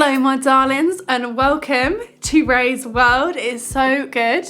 Hello my darlings and welcome to Ray's World. It is so good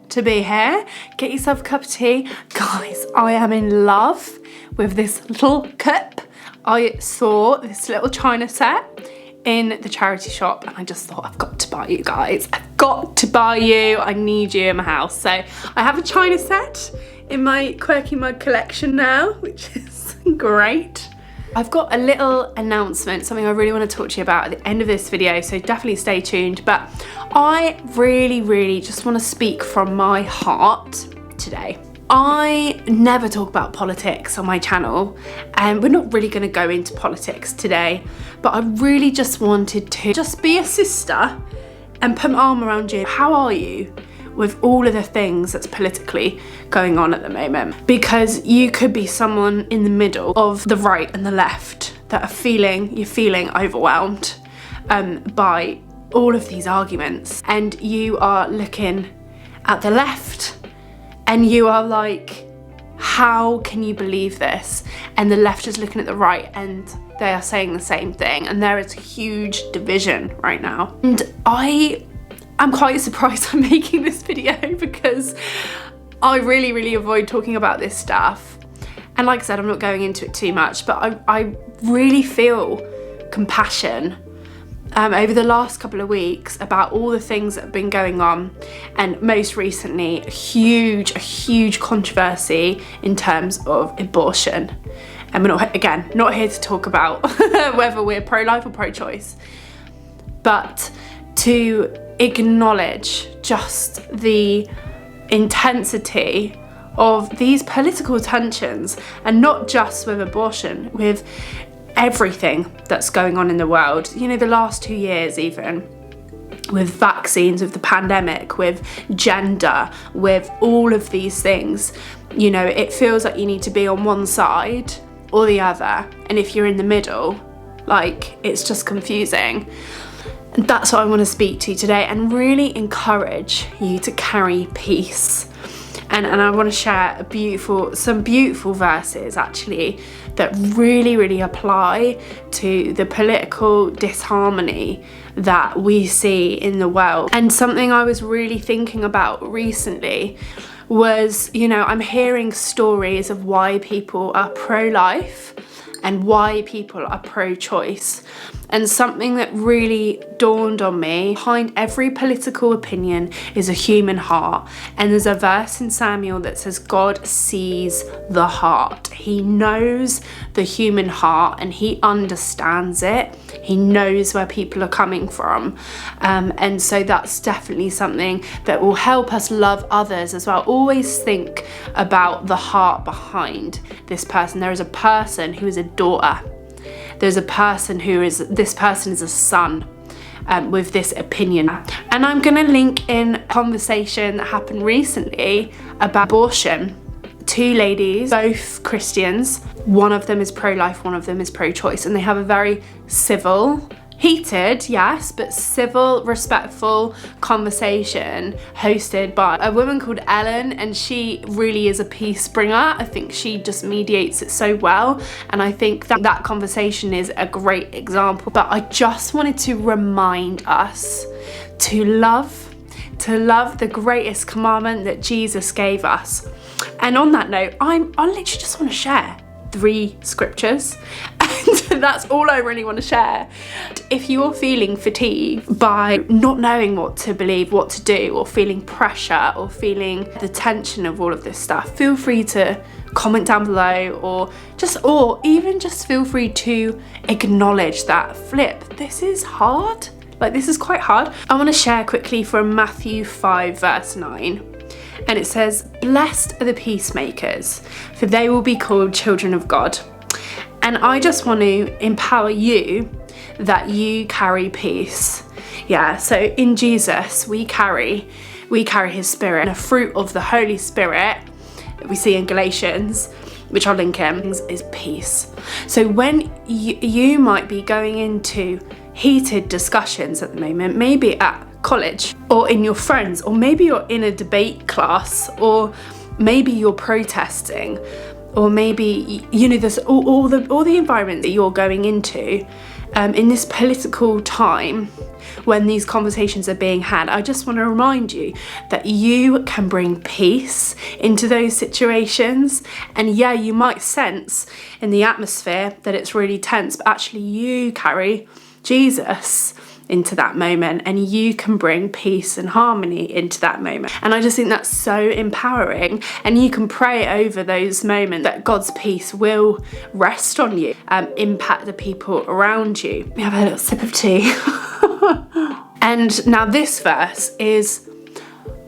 to be here. Get yourself a cup of tea. Guys, I am in love with this little cup. I saw this little china set in the charity shop and I just thought, I've got to buy you guys. I've got to buy you. I need you in my house. So I have a china set in my quirky mug collection now, which is great. I've got a little announcement, something I really want to talk to you about at the end of this video, so definitely stay tuned. But I really just want to speak from my heart today. I never talk about politics on my channel, and we're not really going to go into politics today, but I really just wanted to just be a sister and put my arm around you. How are you with all of the things that's politically going on at the moment? Because you could be someone in the middle of the right and the left that you're feeling overwhelmed by all of these arguments, and you are looking at the left and you are like, how can you believe this? And the left is looking at the right and they are saying the same thing, and there is a huge division right now. And I'm quite surprised I'm making this video because I really avoid talking about this stuff. And like I said, I'm not going into it too much, but I really feel compassion over the last couple of weeks about all the things that have been going on, and most recently a huge controversy in terms of abortion. And we're not here to talk about whether we're pro-life or pro-choice, but to acknowledge just the intensity of these political tensions, and not just with abortion, with everything that's going on in the world. You know, the last 2 years, even with vaccines, with the pandemic, with gender, with all of these things, you know, it feels like you need to be on one side or the other, and if you're in the middle, like, it's just confusing. And that's what I want to speak to you today, and really encourage you to carry peace. And I want to share some beautiful verses actually that really apply to the political disharmony that we see in the world. And something I was really thinking about recently was, you know, I'm hearing stories of why people are pro-life and why people are pro-choice. And something that really dawned on me, behind every political opinion is a human heart. And there's a verse in Samuel that says God sees the heart. He knows the human heart and he understands it. He knows where people are coming from. And so that's definitely something that will help us love others as well. Always think about the heart behind this person. There is a person who is a daughter. There's a person this person is a son with this opinion. And I'm gonna link in a conversation that happened recently about abortion. 2 ladies, both Christians. One of them is pro-life, one of them is pro-choice, and they have a very civil, heated, yes, but civil, respectful conversation hosted by a woman called Ellen, and she really is a peace bringer. I think she just mediates it so well, and I think that conversation is a great example. But I just wanted to remind us to love the greatest commandment that Jesus gave us. And on that note, I literally just want to share 3 scriptures, and that's all I really want to share. If you're feeling fatigued by not knowing what to believe, what to do, or feeling pressure, or feeling the tension of all of this stuff, feel free to comment down below, or even just feel free to acknowledge that this is hard. Like, this is quite hard. I want to share quickly from Matthew 5 verse 9. And it says, "Blessed are the peacemakers, for they will be called children of God." And I just want to empower you that you carry peace. Yeah, so in Jesus, we carry his spirit, and a fruit of the Holy Spirit that we see in Galatians, which I'll link in, is peace. So when you might be going into heated discussions at the moment, maybe at college or in your friends, or maybe you're in a debate class, or maybe you're protesting, or maybe, you know, there's all the environment that you're going into, in this political time, when these conversations are being had, I just want to remind you that you can bring peace into those situations. And yeah, you might sense in the atmosphere that it's really tense, but actually you carry Jesus into that moment, and you can bring peace and harmony into that moment. And I just think that's so empowering, and you can pray over those moments that God's peace will rest on you, impact the people around you. We have a little sip of tea. And now this verse is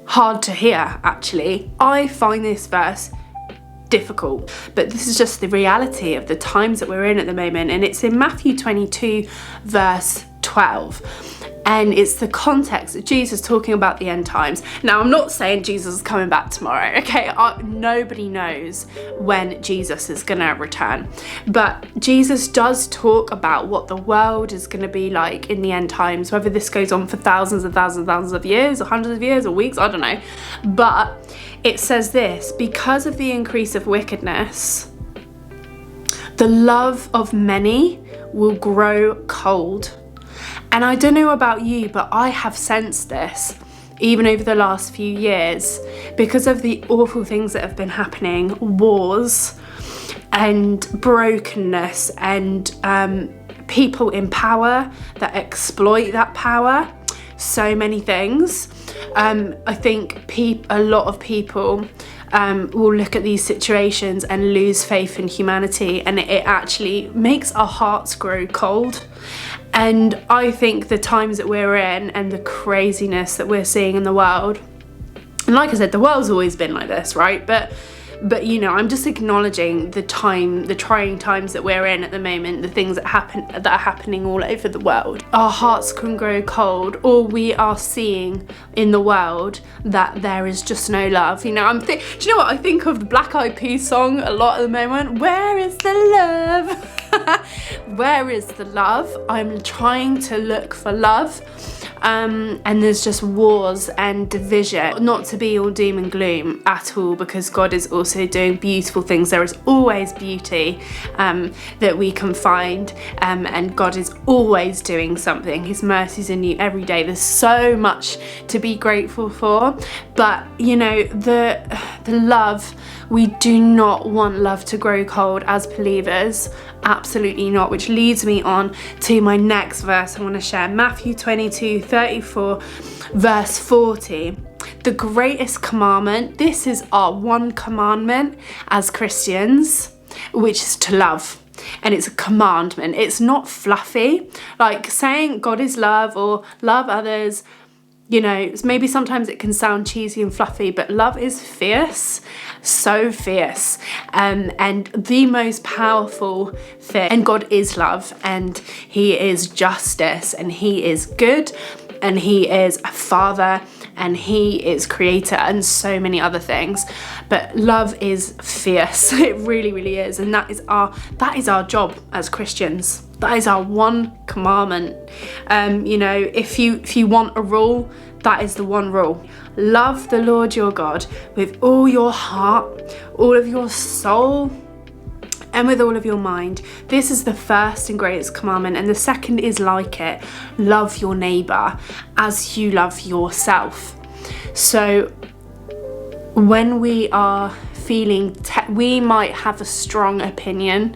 hard to hear, actually. I find this verse difficult, but this is just the reality of the times that we're in at the moment, and it's in Matthew 22 verse 12, and it's the context of Jesus talking about the end times. Now, I'm not saying Jesus is coming back tomorrow, okay? Nobody knows when Jesus is gonna return, but Jesus does talk about what the world is gonna be like in the end times, whether this goes on for thousands and thousands and thousands of years or hundreds of years or weeks, I don't know. But it says this: because of the increase of wickedness, the love of many will grow cold. And I don't know about you, but I have sensed this even over the last few years because of the awful things that have been happening, wars and brokenness and people in power that exploit that power. So many things. I think a lot of people will look at these situations and lose faith in humanity, and it actually makes our hearts grow cold. And I think the times that we're in and the craziness that we're seeing in the world, and like I said, the world's always been like this, right? But you know, I'm just acknowledging the trying times that we're in at the moment, the things that are happening all over the world. Our hearts can grow cold, or we are seeing in the world that there is just no love. You know, do you know what? I think of the Black Eyed Peas song a lot at the moment. Where is the love? Where is the love? I'm trying to look for love. And there's just wars and division. Not to be all doom and gloom at all, because God is also doing beautiful things. There is always beauty that we can find, and God is always doing something. His mercies are new every day. There's so much to be grateful for. But you know, the love, we do not want love to grow cold as believers. Absolutely not. Which leads me on to my next verse I want to share, Matthew 22:34 verse 40. The greatest commandment, this is our one commandment as Christians, which is to love. And it's a commandment. It's not fluffy, like saying God is love or love others. You know, maybe sometimes it can sound cheesy and fluffy, but love is fierce, so fierce, and the most powerful thing. And God is love, and He is justice, and He is good, and He is a father, and He is creator, and so many other things. But love is fierce. It really, really is, and that is our job as Christians. That is our one commandment. You know, if you want a rule, that is the one rule. Love the Lord your God with all your heart, all of your soul, and with all of your mind. This is the first and greatest commandment, and the second is like it. Love your neighbour as you love yourself. So when we are feeling, we might have a strong opinion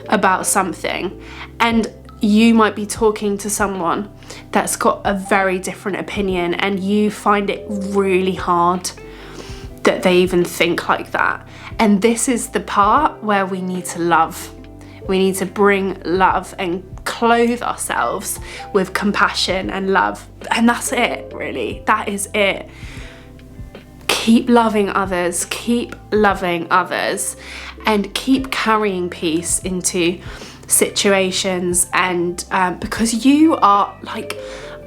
about something, and you might be talking to someone that's got a very different opinion, and you find it really hard that they even think like that. And this is the part where we need to love. We need to bring love and clothe ourselves with compassion and love. And that's it, really. That is it. Keep loving others, and keep carrying peace into situations. And because you are, like,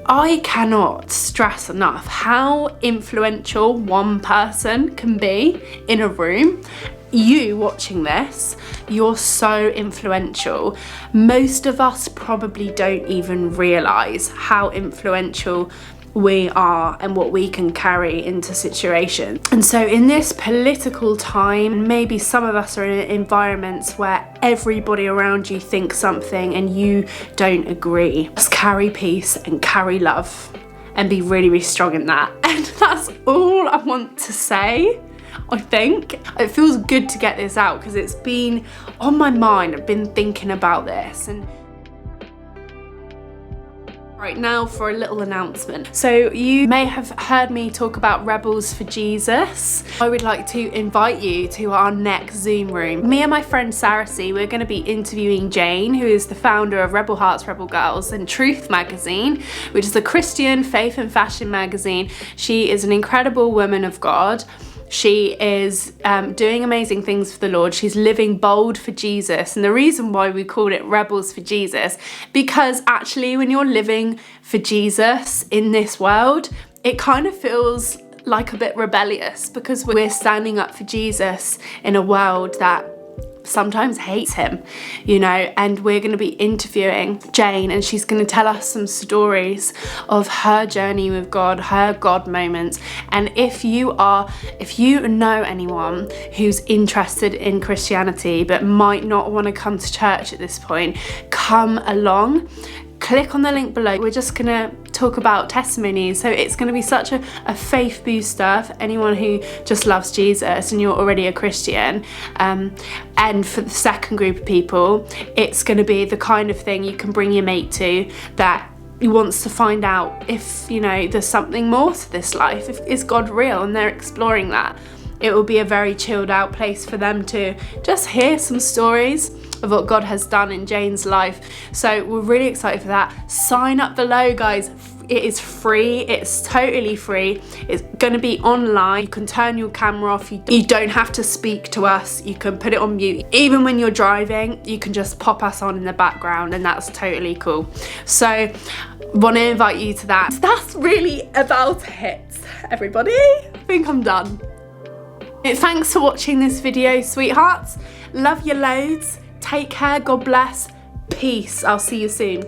I cannot stress enough how influential one person can be in a room. You watching this, you're so influential. Most of us probably don't even realise how influential we are and what we can carry into situations. And so in this political time, maybe some of us are in environments where everybody around you thinks something and you don't agree. Just carry peace and carry love and be really, really strong in that. And that's all I want to say. I think it feels good to get this out because it's been on my mind. I've been thinking about this. And right now for a little announcement. So you may have heard me talk about Rebels for Jesus. I would like to invite you to our next Zoom room. Me and my friend Sarasi, we're going to be interviewing Jane, who is the founder of Rebel Hearts, Rebel Girls and Truth magazine, which is a Christian faith and fashion magazine. She is an incredible woman of God. She is doing amazing things for the Lord. She's living bold for Jesus. And the reason why we called it Rebels for Jesus, because actually when you're living for Jesus in this world, it kind of feels like a bit rebellious because we're standing up for Jesus in a world that sometimes hates him, you know. And we're going to be interviewing Jane, and she's going to tell us some stories of her journey with God, her God moments. And if you know anyone who's interested in Christianity but might not want to come to church at this point, come along. Click on the link below. We're just gonna talk about testimonies, so it's gonna be such a faith booster for anyone who just loves Jesus and you're already a Christian. And for the second group of people, it's gonna be the kind of thing you can bring your mate to that wants to find out if, you know, there's something more to this life. Is God real? And they're exploring that. It will be a very chilled out place for them to just hear some stories of what God has done in Jane's life. So we're really excited for that. Sign up below, guys. It is free. It's totally free. It's going to be online. You can turn your camera off. You don't have to speak to us. You can put it on mute. Even when you're driving, you can just pop us on in the background, and that's totally cool. So want to invite you to that. That's really about it, everybody. I think I'm done. Thanks for watching this video, sweethearts. Love you loads. Take care. God bless. Peace. I'll see you soon.